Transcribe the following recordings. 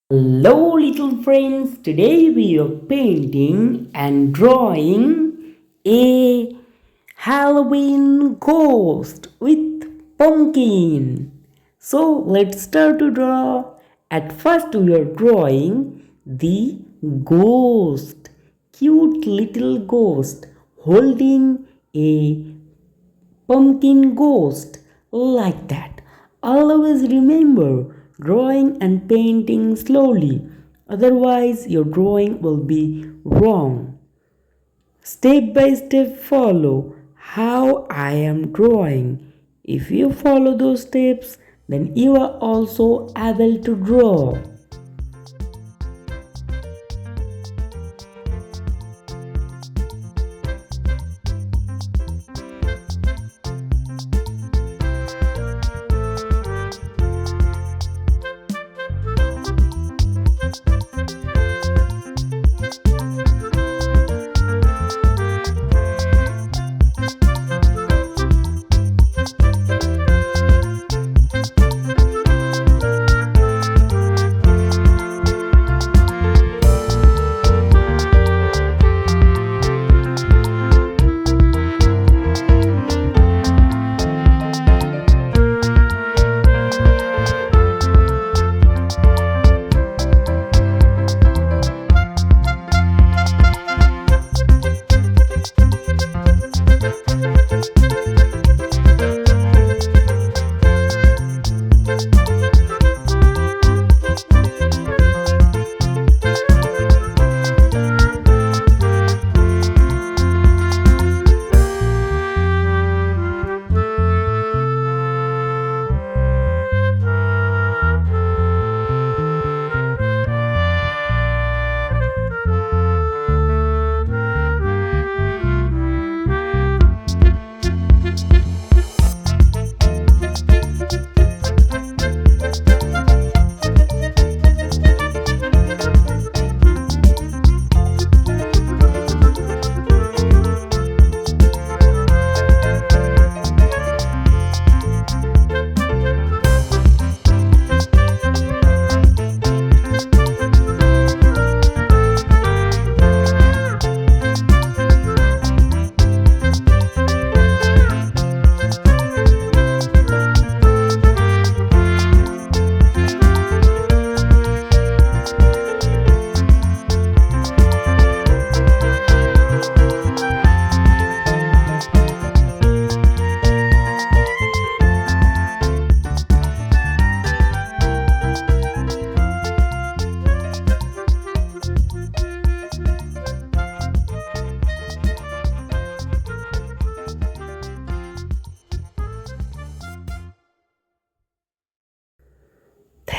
Hello, little friends. Today we are painting and drawing a Halloween ghost with pumpkin. So let's start to draw. At first, we are drawing the ghost, cute little ghost holding a pumpkin ghost like that. Always remember drawing and painting slowly, otherwise, your drawing will be wrong. Step by step, follow how I am drawing. If you follow those steps, then you are also able to draw.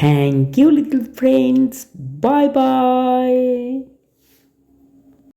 Thank you, little friends. Bye bye.